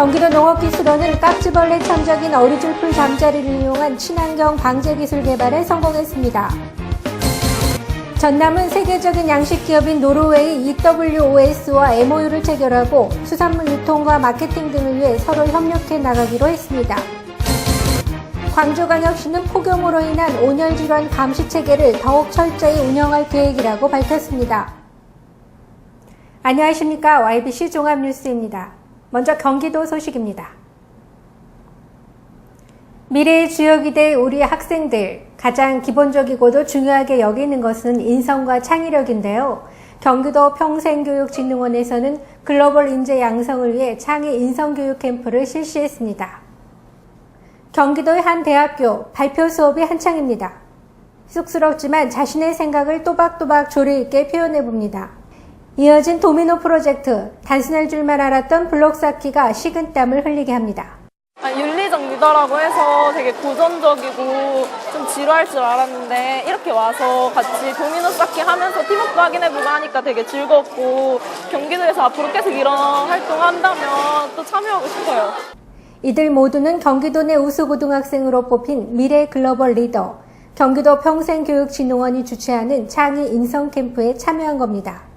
경기도 농업기술원은 깍지벌레 천적인 어리줄풀 잠자리를 이용한 친환경 방제 기술 개발에 성공했습니다. 전남은 세계적인 양식 기업인 노르웨이 EWOS와 MOU를 체결하고 수산물 유통과 마케팅 등을 위해 서로 협력해 나가기로 했습니다. 광주광역시는 폭염으로 인한 온열 질환 감시 체계를 더욱 철저히 운영할 계획이라고 밝혔습니다. 안녕하십니까. YBC 종합뉴스입니다. 먼저 경기도 소식입니다. 미래의 주역이 될 우리 학생들, 가장 기본적이고도 중요하게 여기는 것은 인성과 창의력인데요. 경기도 평생교육진흥원에서는 글로벌 인재 양성을 위해 창의 인성교육 캠프를 실시했습니다. 경기도의 한 대학교 발표 수업이 한창입니다. 쑥스럽지만 자신의 생각을 또박또박 조리 있게 표현해봅니다. 이어진 도미노 프로젝트, 단순할 줄만 알았던 블록 쌓기가 식은땀을 흘리게 합니다. 윤리적 리더라고 해서 되게 고전적이고 좀 지루할 줄 알았는데 이렇게 와서 같이 도미노 쌓기 하면서 팀워크 확인해보고 하니까 되게 즐겁고 경기도에서 앞으로 계속 이런 활동한다면 또 참여하고 싶어요. 이들 모두는 경기도 내 우수 고등학생으로 뽑힌 미래 글로벌 리더, 경기도 평생교육진흥원이 주최하는 창의 인성 캠프에 참여한 겁니다.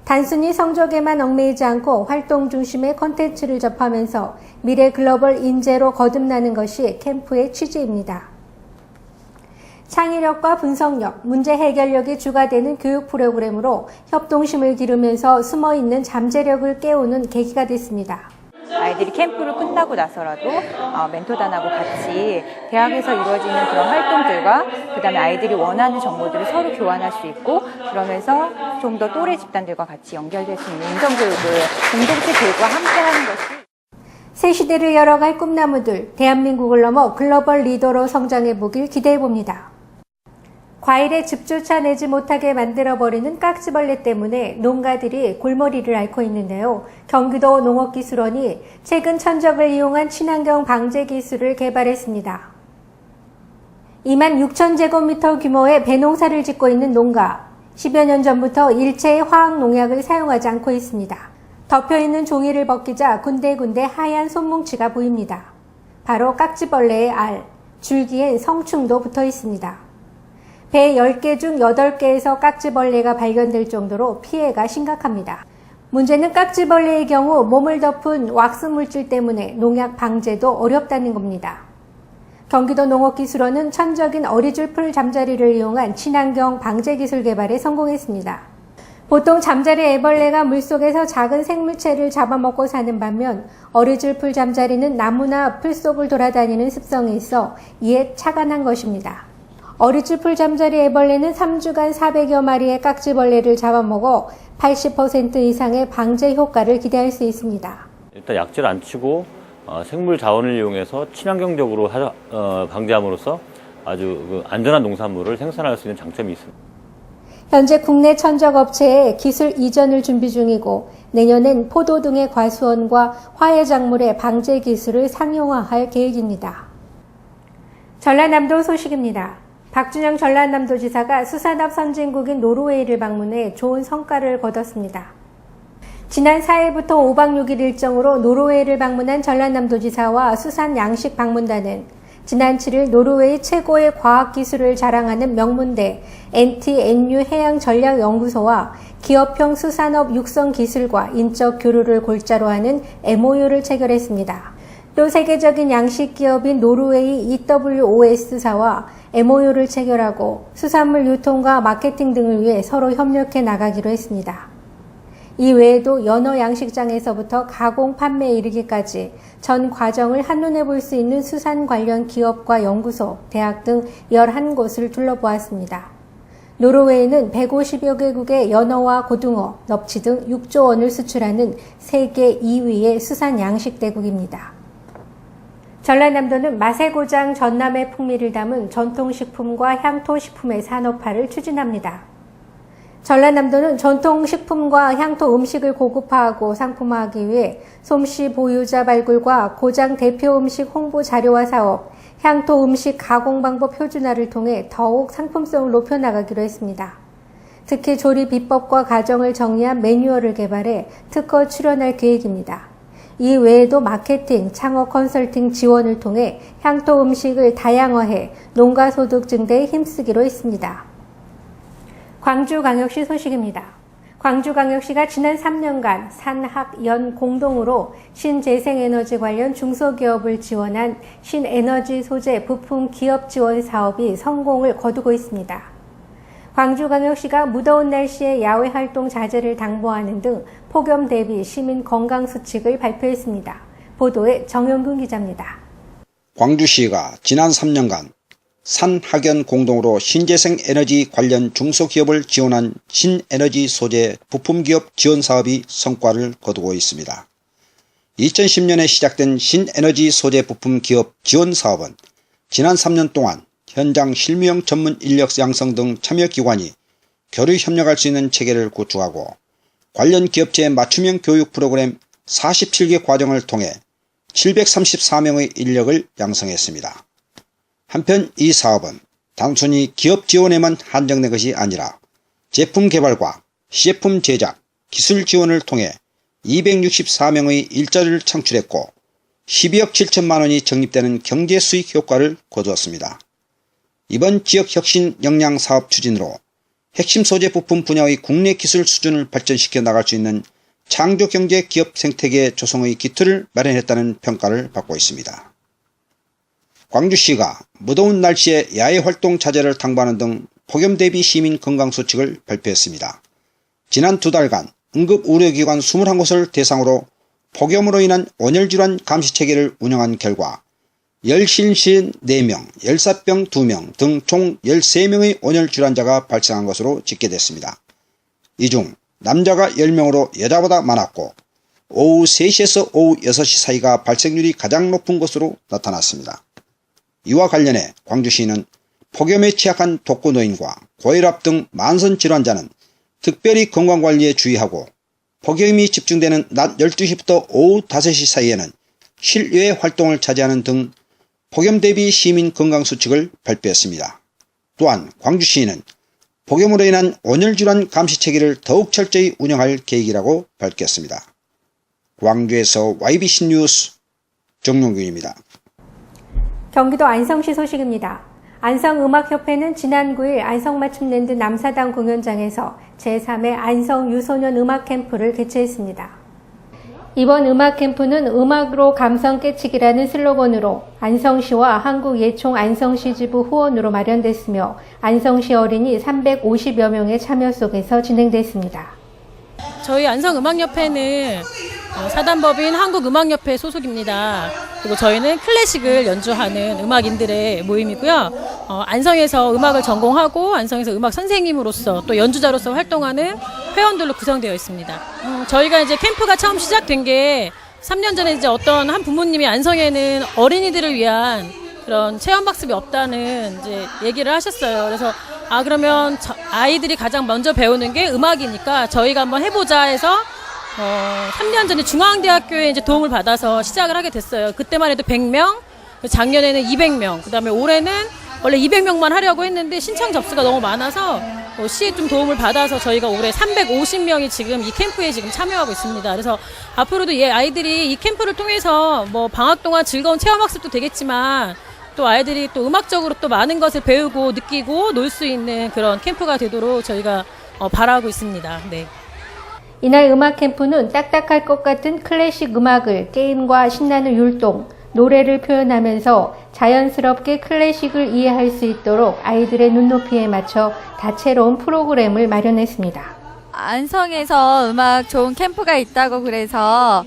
단순히 성적에만 얽매이지 않고 활동 중심의 콘텐츠를 접하면서 미래 글로벌 인재로 거듭나는 것이 캠프의 취지입니다. 창의력과 분석력, 문제 해결력이 주가 되는 교육 프로그램으로 협동심을 기르면서 숨어있는 잠재력을 깨우는 계기가 됐습니다. 아이들이 캠프를 끝나고 나서라도 멘토단하고 같이 대학에서 이루어지는 그런 활동들과 그다음에 아이들이 원하는 정보들을 서로 교환할 수 있고 그러면서 좀 더 또래 집단들과 같이 연결될 수 있는 인성교육을 공동체 교육과 함께하는 것이 새 시대를 열어갈 꿈나무들, 대한민국을 넘어 글로벌 리더로 성장해보길 기대해봅니다. 과일에 즙조차 내지 못하게 만들어버리는 깍지벌레 때문에 농가들이 골머리를 앓고 있는데요. 경기도 농업기술원이 최근 천적을 이용한 친환경 방제 기술을 개발했습니다. 26,000제곱미터 규모의 배농사를 짓고 있는 농가, 10여 년 전부터 일체의 화학농약을 사용하지 않고 있습니다. 덮여있는 종이를 벗기자 군데군데 하얀 손뭉치가 보입니다. 바로 깍지벌레의 알, 줄기엔 성충도 붙어 있습니다. 배 10개 중 8개에서 깍지벌레가 발견될 정도로 피해가 심각합니다. 문제는 깍지벌레의 경우 몸을 덮은 왁스 물질 때문에 농약 방제도 어렵다는 겁니다. 경기도 농업기술원은 천적인 어리줄풀 잠자리를 이용한 친환경 방제 기술 개발에 성공했습니다. 보통 잠자리 애벌레가 물속에서 작은 생물체를 잡아먹고 사는 반면 어리줄풀 잠자리는 나무나 풀 속을 돌아다니는 습성이 있어 이에 착안한 것입니다. 어리줄풀 잠자리 애벌레는 3주간 400여 마리의 깍지벌레를 잡아먹어 80% 이상의 방제 효과를 기대할 수 있습니다. 일단 약재를 안 치고 생물 자원을 이용해서 친환경적으로 방제함으로써 아주 안전한 농산물을 생산할 수 있는 장점이 있습니다. 현재 국내 천적 업체에 기술 이전을 준비 중이고 내년엔 포도 등의 과수원과 화훼작물의 방제 기술을 상용화할 계획입니다. 전라남도 소식입니다. 박준영 전라남도지사가 수산업 선진국인 노르웨이를 방문해 좋은 성과를 거뒀습니다. 지난 4일부터 5박 6일 일정으로 노르웨이를 방문한 전라남도지사와 수산양식 방문단은 지난 7일 노르웨이 최고의 과학기술을 자랑하는 명문대 NTNU 해양전략연구소와 기업형 수산업 육성 기술과 인적 교류를 골자로 하는 MOU를 체결했습니다. 또 세계적인 양식 기업인 노르웨이 EWOS사와 MOU를 체결하고 수산물 유통과 마케팅 등을 위해 서로 협력해 나가기로 했습니다. 이 외에도 연어 양식장에서부터 가공 판매에 이르기까지 전 과정을 한눈에 볼 수 있는 수산 관련 기업과 연구소, 대학 등 11곳을 둘러보았습니다. 노르웨이는 150여 개국의 연어와 고등어, 넙치 등 6조 원을 수출하는 세계 2위의 수산 양식 대국입니다. 전라남도는 맛의 고장 전남의 풍미를 담은 전통식품과 향토식품의 산업화를 추진합니다. 전라남도는 전통식품과 향토 음식을 고급화하고 상품화하기 위해 솜씨 보유자 발굴과 고장 대표 음식 홍보 자료화 사업, 향토 음식 가공 방법 표준화를 통해 더욱 상품성을 높여나가기로 했습니다. 특히 조리 비법과 과정을 정리한 매뉴얼을 개발해 특허 출원할 계획입니다. 이 외에도 마케팅, 창업 컨설팅 지원을 통해 향토 음식을 다양화해 농가 소득 증대에 힘쓰기로 했습니다. 광주광역시 소식입니다. 광주광역시가 지난 3년간 산학연 공동으로 신재생에너지 관련 중소기업을 지원한 신에너지 소재 부품 기업 지원 사업이 성공을 거두고 있습니다. 광주광역시가 무더운 날씨에 야외 활동 자제를 당부하는 등 폭염 대비 시민 건강 수칙을 발표했습니다. 보도에 정영근 기자입니다. 광주시가 지난 3년간 산학연 공동으로 신재생 에너지 관련 중소기업을 지원한 신에너지 소재 부품기업 지원 사업이 성과를 거두고 있습니다. 2010년에 시작된 신에너지 소재 부품기업 지원 사업은 지난 3년 동안 현장 실무형 전문 인력 양성 등 참여기관이 교류 협력할 수 있는 체계를 구축하고 관련 기업체의 맞춤형 교육 프로그램 47개 과정을 통해 734명의 인력을 양성했습니다. 한편 이 사업은 단순히 기업 지원에만 한정된 것이 아니라 제품 개발과 시제품 제작, 기술 지원을 통해 264명의 일자리를 창출했고 12억 7천만 원이 적립되는 경제 수익 효과를 거두었습니다. 이번 지역혁신 역량 사업 추진으로 핵심 소재 부품 분야의 국내 기술 수준을 발전시켜 나갈 수 있는 창조경제 기업 생태계 조성의 기틀을 마련했다는 평가를 받고 있습니다. 광주시가 무더운 날씨에 야외 활동 자제를 당부하는 등 폭염 대비 시민 건강수칙을 발표했습니다. 지난 2달간 응급의료기관 21곳을 대상으로 폭염으로 인한 온열질환 감시체계를 운영한 결과 열신신 4명, 열사병 2명 등 총 13명의 온열질환자가 발생한 것으로 집계됐습니다. 이 중 남자가 10명으로 여자보다 많았고 오후 3시에서 오후 6시 사이가 발생률이 가장 높은 것으로 나타났습니다. 이와 관련해 광주시는 폭염에 취약한 독거노인과 고혈압 등 만성 질환자는 특별히 건강관리에 주의하고 폭염이 집중되는 낮 12시부터 오후 5시 사이에는 실외 활동을 자제하는 등 폭염 대비 시민 건강수칙을 발표했습니다. 또한 광주시는 폭염으로 인한 온열질환 감시체계를 더욱 철저히 운영할 계획이라고 밝혔습니다. 광주에서 YBC 뉴스 정용균입니다. 경기도 안성시 소식입니다. 안성음악협회는 지난 9일 안성맞춤랜드 남사당 공연장에서 제3회 안성 유소년 음악 캠프를 개최했습니다. 이번 음악 캠프는 음악으로 감성 깨치기라는 슬로건으로 안성시와 한국예총 안성시 지부 후원으로 마련됐으며 안성시 어린이 350여 명의 참여 속에서 진행됐습니다. 저희 안성음악협회는 사단법인 한국음악협회 소속입니다. 그리고 저희는 클래식을 연주하는 음악인들의 모임이고요. 안성에서 음악을 전공하고 안성에서 음악 선생님으로서 또 연주자로서 활동하는 회원들로 구성되어 있습니다. 저희가 이제 캠프가 처음 시작된 게 3년 전에 이제 어떤 한 부모님이 안성에는 어린이들을 위한 그런 체험학습이 없다는 이제 얘기를 하셨어요. 그래서 그러면 아이들이 가장 먼저 배우는 게 음악이니까 저희가 한번 해보자 해서 3년 전에 중앙대학교에 이제 도움을 받아서 시작을 하게 됐어요. 그때만 해도 100명, 작년에는 200명, 그다음에 올해는 원래 200명만 하려고 했는데 신청 접수가 너무 많아서 시에 좀 도움을 받아서 저희가 올해 350명이 지금 이 캠프에 지금 참여하고 있습니다. 그래서 앞으로도 아이들이 이 캠프를 통해서 뭐 방학 동안 즐거운 체험학습도 되겠지만 또 아이들이 또 음악적으로 또 많은 것을 배우고 느끼고 놀 수 있는 그런 캠프가 되도록 저희가 바라고 있습니다. 네. 이날 음악 캠프는 딱딱할 것 같은 클래식 음악을 게임과 신나는 율동, 노래를 표현하면서 자연스럽게 클래식을 이해할 수 있도록 아이들의 눈높이에 맞춰 다채로운 프로그램을 마련했습니다. 안성에서 음악 좋은 캠프가 있다고 그래서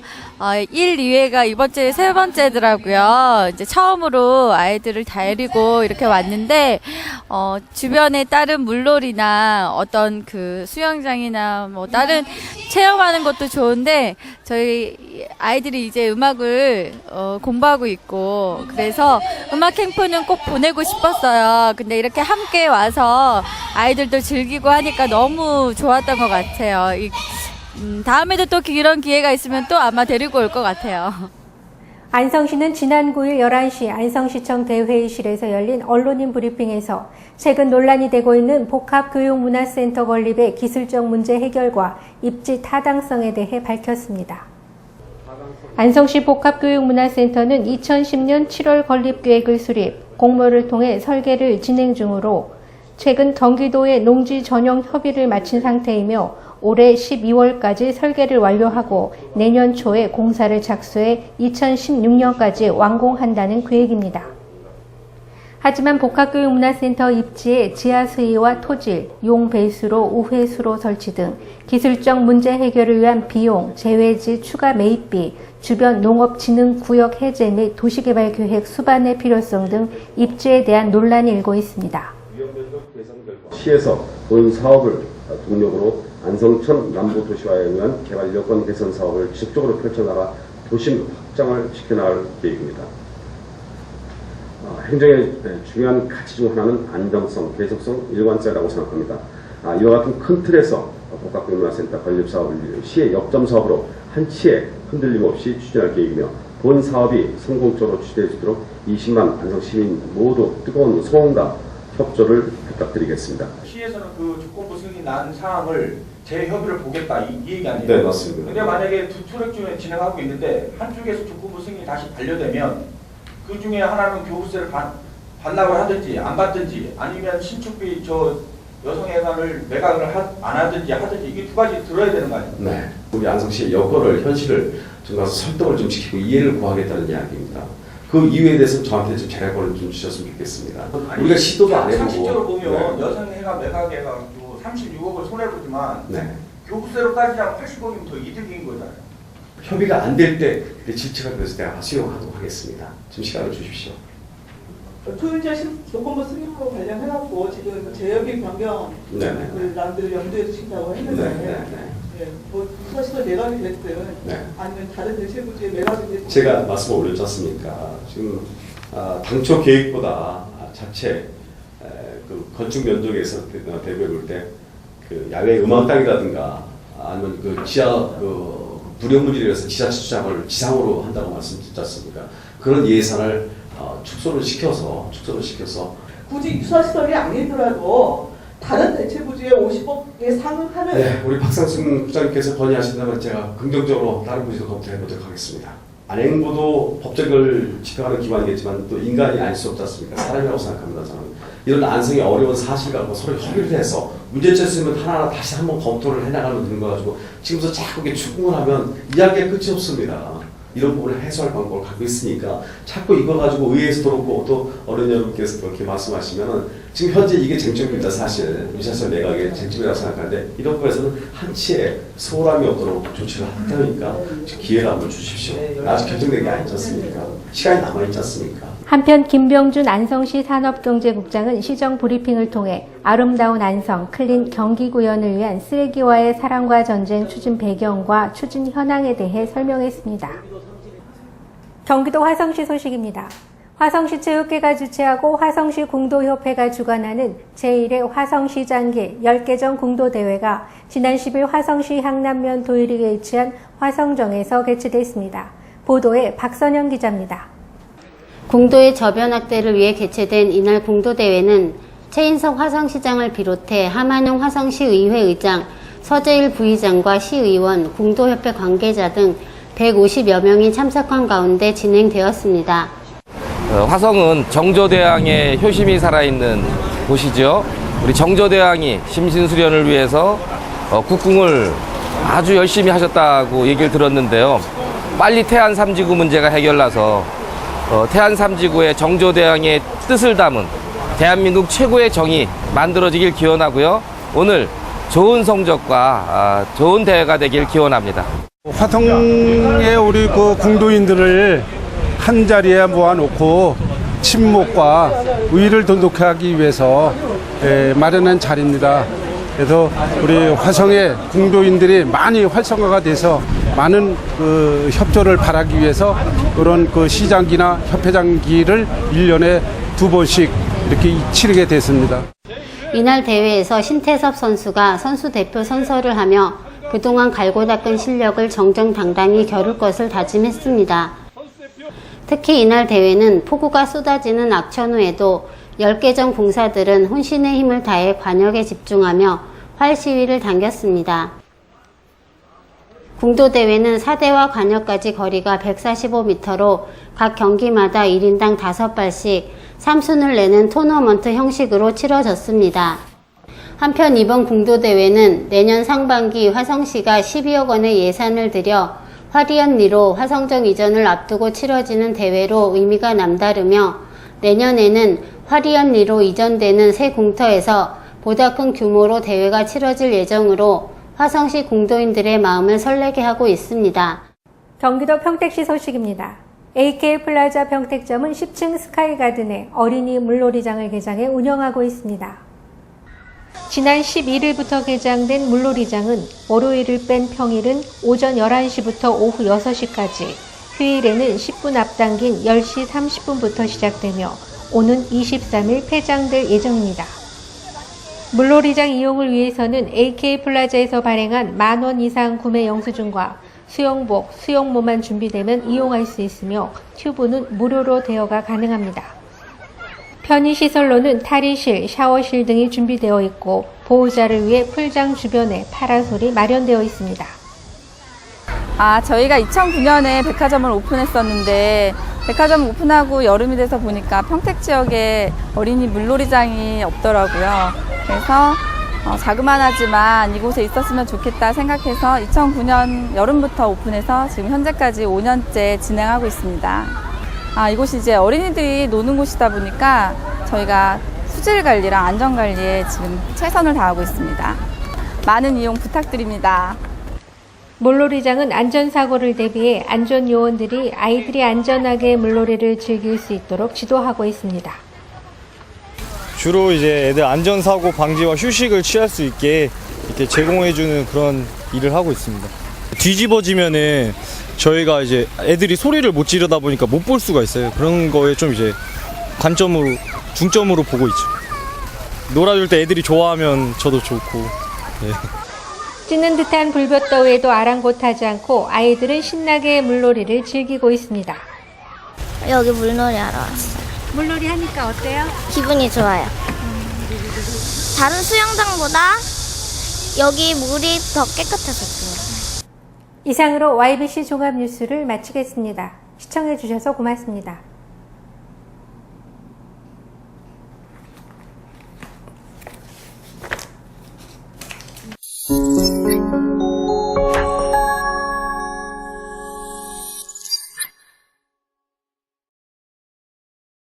1, 2회가 이번 주에 3번째더라고요. 이제 처음으로 아이들을 데리고 이렇게 왔는데 주변에 다른 물놀이나 어떤 그 수영장이나 뭐 다른 체험하는 것도 좋은데 저희 아이들이 이제 음악을 공부하고 있고 그래서 음악 캠프는 꼭 보내고 싶었어요. 근데 이렇게 함께 와서 아이들도 즐기고 하니까 너무 좋았던 것 같아요. 다음에도 또 이런 기회가 있으면 또 아마 데리고 올 것 같아요. 안성시는 지난 9일 11시 안성시청 대회의실에서 열린 언론인 브리핑에서 최근 논란이 되고 있는 복합교육문화센터 건립의 기술적 문제 해결과 입지 타당성에 대해 밝혔습니다. 안성시 복합교육문화센터는 2010년 7월 건립계획을 수립, 공모를 통해 설계를 진행 중으로 최근 경기도의 농지 전용 협의를 마친 상태이며 올해 12월까지 설계를 완료하고 내년 초에 공사를 착수해 2016년까지 완공한다는 계획입니다. 하지만 복합교육문화센터 입지에 지하수위와 토질, 용배수로, 우회수로 설치 등 기술적 문제 해결을 위한 비용, 재외지 추가 매입비, 주변 농업진흥구역 해제 및 도시개발계획 수반의 필요성 등 입지에 대한 논란이 일고 있습니다. 시에서 본 사업을 동력으로 안성천 남부도시화에 의한 개발 여건 개선 사업을 지속적으로 펼쳐나가 도심 확장을 시켜나갈 계획입니다. 행정의 중요한 가치 중 하나는 안정성, 계속성, 일관성이라고 생각합니다. 이와 같은 큰 틀에서 복합교육문화센터 건립사업을 시의 역점 사업으로 한치의 흔들림 없이 추진할 계획이며 본 사업이 성공적으로 추진될 수 있도록 20만 안성 시민 모두 뜨거운 소원과 협조를 부탁드리겠습니다. 시에서는 그 조건부 승인이 난 사항을 재협의를 보겠다 이 얘기 아니에요? 네, 맞습니다. 근데 만약에 두 트랙 중에 진행하고 있는데 한쪽에서 조건부 승인이 다시 반려되면 그 중에 하나는 교부세를 반납을 하든지 안 받든지 아니면 신축비 저 여성회관을 매각을 안 하든지 이게 두 가지 들어야 되는 거 아닙니까? 네, 우리 안성시의 여건을 현실을 좀 가서 설득을 좀 시키고 이해를 구하겠다는 이야기입니다. 그 이유에 대해서 저한테 좀 재량권을 좀 주셨으면 좋겠습니다. 우리가 시도도 안 해보고 상식적으로 보면 여성회관 매각해가지고 36억을 손해보지만 네. 교부세로 따지자면 80억이면 더 이득인 거잖아요. 협의가 안 될 때 그때 질책을 그래서 내가 수용하도록 하겠습니다. 좀 시간을 주십시오. 토유자 조건부 승인하고 관련해갖고 지금 재협의 변경 란들을 염두에 두신다고 했는데 뭐 사실은 매각이 됐든 아니면 다른 대체부지에 매각이 됐든 제가 말씀을 올렸지 않습니까? 지금 당초 계획보다 자체 그 건축 면적에서 대비해 볼 때 그 야외 음악당이라든가 아니면 그 지하 그 불용물이라서 지하 주차장을 지상으로 한다고 말씀드렸지 않습니까? 그런 예산을 축소를 시켜서 굳이 유사시설이 아니더라도 다른 대체부지에 50억에 상응하는 네, 우리 박상순 부장님께서 건의하신다면 제가 긍정적으로 다른 부지도 검토해 보도록 하겠습니다. 안행부도 법적을 집행하는 기관이겠지만 또 인간이 아닐 수 없지 않습니까? 사람이라고 생각합니다. 저는 이런 안성의 어려운 사실 갖고 서로 협의를 해서 문제점 있으면 하나하나 다시 한번 검토를 해나가면 되는 거 가지고 지금부터 자꾸 이렇게 추궁을 하면 이야기가 끝이 없습니다. 이런 부분을 해소할 방법을 갖고 있으니까 자꾸 이거 가지고 의회에서도 그렇고 또 어른 여러분께서 그렇게 말씀하시면은 지금 현재 이게 쟁점입니다. 사실 유사시설 매각의 쟁점이라고 생각하는데 이런 부분에서는 한치의 소홀함이 없도록 조치를 한다니까 기회를 한번 주십시오. 아직 결정된 게 아니지 않습니까? 시간이 남아있지 않습니까? 한편 김병준 안성시 산업경제국장은 시정 브리핑을 통해 아름다운 안성, 클린 경기구현을 위한 쓰레기와의 사랑과 전쟁 추진 배경과 추진 현황에 대해 설명했습니다. 경기도 화성시 소식입니다. 화성시 체육회가 주최하고 화성시 궁도협회가 주관하는 제1회 화성시장기 10개정 궁도대회가 지난 10일 화성시 향남면 도일리에 위치한 화성정에서 개최됐습니다. 보도에 박선영 기자입니다. 궁도의 저변 확대를 위해 개최된 이날 궁도대회는 최인석 화성시장을 비롯해 하만용 화성시의회 의장, 서재일 부의장과 시의원, 궁도협회 관계자 등 150여 명이 참석한 가운데 진행되었습니다. 화성은 정조대왕의 효심이 살아있는 곳이죠. 우리 정조대왕이 심신수련을 위해서 국궁을 아주 열심히 하셨다고 얘기를 들었는데요. 빨리 태안 삼지구 문제가 해결나서 태안 삼지구의 정조대왕의 뜻을 담은 대한민국 최고의 정이 만들어지길 기원하고요. 오늘 좋은 성적과 좋은 대회가 되길 기원합니다. 화성의 우리 그 궁도인들을 한 자리에 모아놓고 친목과 의의를 돈독하기 위해서 마련한 자리입니다. 그래서 우리 화성의 궁도인들이 많이 활성화가 돼서 많은 그 협조를 바라기 위해서 그런 그 시장기나 협회장기를 1년에 2번씩 이렇게 치르게 됐습니다. 이날 대회에서 신태섭 선수가 선수 대표 선서를 하며 그동안 갈고 닦은 실력을 정정당당히 겨룰 것을 다짐했습니다. 특히 이날 대회는 폭우가 쏟아지는 악천 후에도 10개정 공사들은 혼신의 힘을 다해 관역에 집중하며 활 시위를 당겼습니다. 궁도대회는 4대와 관역까지 거리가 145m로 각 경기마다 1인당 5발씩 3순을 내는 토너먼트 형식으로 치러졌습니다. 한편 이번 궁도대회는 내년 상반기 화성시가 12억 원의 예산을 들여 화리연 리로 화성정 이전을 앞두고 치러지는 대회로 의미가 남다르며 내년에는 화리연 리로 이전되는 새 공터에서 보다 큰 규모로 대회가 치러질 예정으로 화성시 궁도인들의 마음을 설레게 하고 있습니다. 경기도 평택시 소식입니다. AK플라자 평택점은 10층 스카이가든에 어린이 물놀이장을 개장해 운영하고 있습니다. 지난 11일부터 개장된 물놀이장은 월요일을 뺀 평일은 오전 11시부터 오후 6시까지, 휴일에는 10분 앞당긴 10시 30분부터 시작되며 오는 23일 폐장될 예정입니다. 물놀이장 이용을 위해서는 AK플라자에서 발행한 만원 이상 구매 영수증과 수영복, 수영모만 준비되면 이용할 수 있으며 튜브는 무료로 대여가 가능합니다. 편의시설로는 탈의실, 샤워실 등이 준비되어 있고 보호자를 위해 풀장 주변에 파라솔이 마련되어 있습니다. 저희가 2009년에 백화점을 오픈했었는데 백화점 오픈하고 여름이 돼서 보니까 평택 지역에 어린이 물놀이장이 없더라고요. 그래서 자그만하지만 이곳에 있었으면 좋겠다 생각해서 2009년 여름부터 오픈해서 지금 현재까지 5년째 진행하고 있습니다. 이곳이 이제 어린이들이 노는 곳이다 보니까 저희가 수질 관리랑 안전 관리에 지금 최선을 다하고 있습니다. 많은 이용 부탁드립니다. 물놀이장은 안전사고를 대비해 안전요원들이 아이들이 안전하게 물놀이를 즐길 수 있도록 지도하고 있습니다. 주로 이제 애들 안전사고 방지와 휴식을 취할 수 있게 이렇게 제공해주는 그런 일을 하고 있습니다. 뒤집어지면은 저희가 이제 애들이 소리를 못 지르다 보니까 못 볼 수가 있어요. 그런 거에 좀 이제 중점으로 보고 있죠. 놀아줄 때 애들이 좋아하면 저도 좋고. 네. 찌는 듯한 불볕더위에도 아랑곳하지 않고 아이들은 신나게 물놀이를 즐기고 있습니다. 여기 물놀이 하러 왔어요. 물놀이 하니까 어때요? 기분이 좋아요. 다른 수영장보다 여기 물이 더 깨끗해서 좋아요. 이상으로 YBC 종합뉴스를 마치겠습니다. 시청해주셔서 고맙습니다.